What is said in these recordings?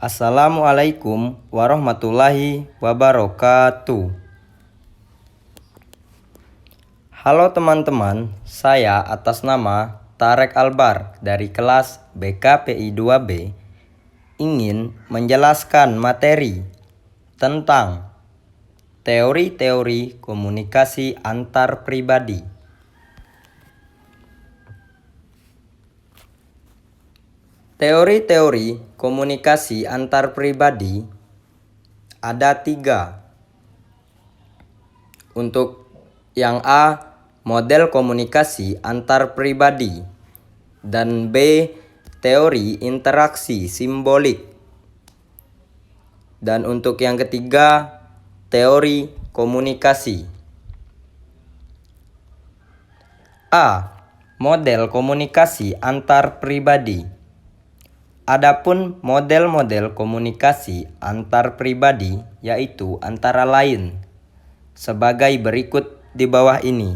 Assalamualaikum warahmatullahi wabarakatuh. Halo teman-teman, saya atas nama Tarek Albar dari kelas BKPI 2B ingin menjelaskan materi tentang teori-teori komunikasi antar pribadi. Teori-teori komunikasi antar pribadi ada 3. Untuk yang A, model komunikasi antar pribadi, dan B, teori interaksi simbolik. Dan untuk yang ketiga, teori komunikasi. A. Model komunikasi antar pribadi. Adapun model-model komunikasi antar pribadi yaitu antara lain sebagai berikut di bawah ini.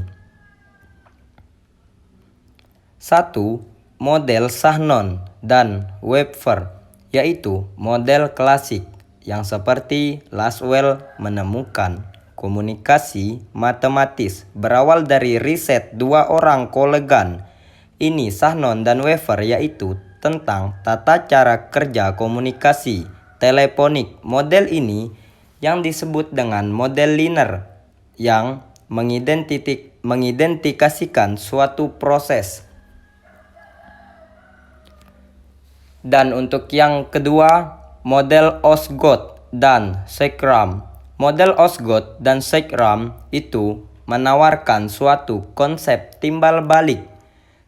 1. Model Shannon dan Webster, yaitu model klasik yang seperti Laswell menemukan komunikasi matematis berawal dari riset 2 orang kolegan ini, Shannon dan Webster, yaitu tentang tata cara kerja komunikasi teleponik. Model ini yang disebut dengan model linear yang mengidentifikasikan suatu proses. Dan untuk yang kedua, model Osgood dan Shakram. Model Osgood dan Shakram itu menawarkan suatu konsep timbal balik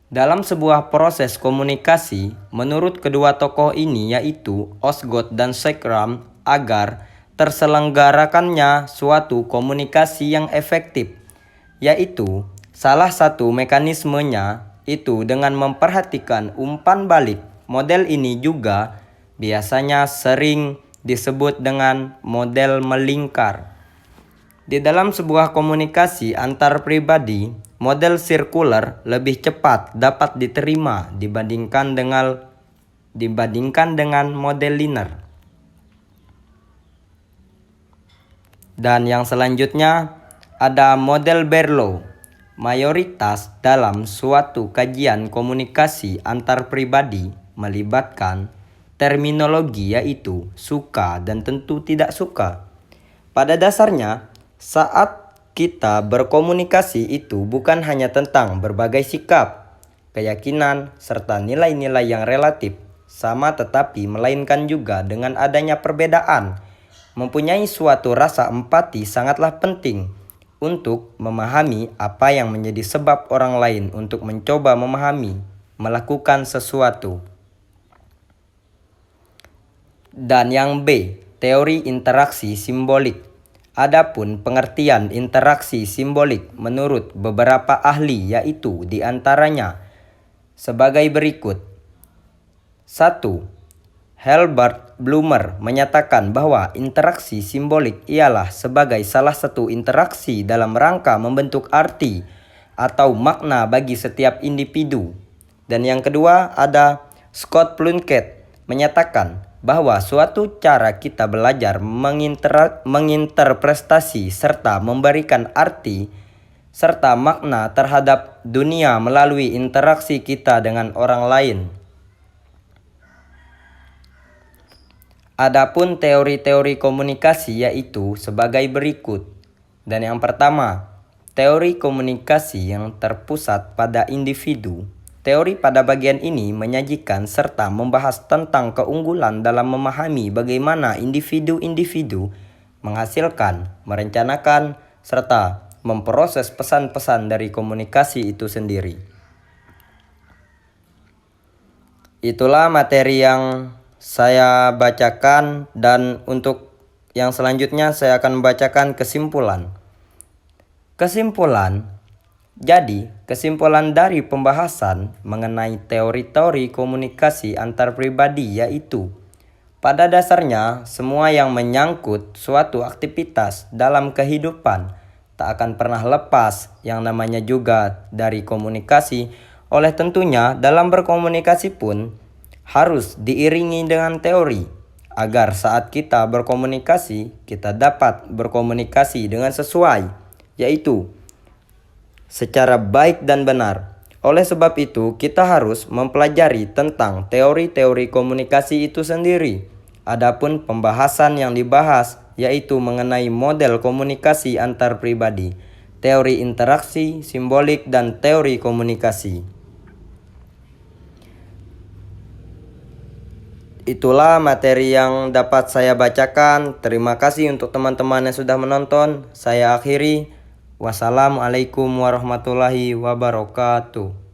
dalam sebuah proses komunikasi. Menurut kedua tokoh ini, yaitu Osgood dan Shakram, agar terselenggarakannya suatu komunikasi yang efektif, yaitu salah satu mekanismenya itu dengan memperhatikan umpan balik. Model ini juga biasanya sering disebut dengan model melingkar. Di dalam sebuah komunikasi antar pribadi, model sirkular lebih cepat dapat diterima dibandingkan dengan model linear. Dan yang selanjutnya ada model Berlow. Mayoritas dalam suatu kajian komunikasi antar pribadi melibatkan terminologi yaitu suka dan tentu tidak suka. Pada dasarnya, saat kita berkomunikasi itu bukan hanya tentang berbagai sikap, keyakinan, serta nilai-nilai yang relatif sama, tetapi melainkan juga dengan adanya perbedaan. Mempunyai suatu rasa empati sangatlah penting untuk memahami apa yang menjadi sebab orang lain untuk mencoba memahami, melakukan sesuatu. Dan yang B, teori interaksi simbolik. Adapun pengertian interaksi simbolik menurut beberapa ahli yaitu diantaranya sebagai berikut. 1. Herbert Blumer menyatakan bahwa interaksi simbolik ialah sebagai salah satu interaksi dalam rangka membentuk arti atau makna bagi setiap individu. Dan yang kedua ada Scott Plunkett menyatakan bahwa suatu cara kita belajar menginterpretasi serta memberikan arti serta makna terhadap dunia melalui interaksi kita dengan orang lain. Adapun teori-teori komunikasi yaitu sebagai berikut. Dan yang pertama, teori komunikasi yang terpusat pada individu. Teori pada bagian ini menyajikan serta membahas tentang keunggulan dalam memahami bagaimana individu-individu menghasilkan, merencanakan, serta memproses pesan-pesan dari komunikasi itu sendiri. Itulah materi yang saya bacakan, dan untuk yang selanjutnya saya akan membacakan kesimpulan. Jadi, kesimpulan dari pembahasan mengenai teori-teori komunikasi antar pribadi yaitu, pada dasarnya semua yang menyangkut suatu aktivitas dalam kehidupan tak akan pernah lepas yang namanya juga dari komunikasi. Oleh tentunya dalam berkomunikasi pun harus diiringi dengan teori agar saat kita berkomunikasi, kita dapat berkomunikasi dengan sesuai, yaitu secara baik dan benar. Oleh sebab itu, kita harus mempelajari tentang teori-teori komunikasi itu sendiri. Adapun pembahasan yang dibahas yaitu mengenai model komunikasi antar pribadi, teori interaksi, simbolik, dan teori komunikasi. Itulah materi yang dapat saya bacakan. Terima kasih untuk teman-teman yang sudah menonton. Saya akhiri. Wassalamualaikum warahmatullahi wabarakatuh.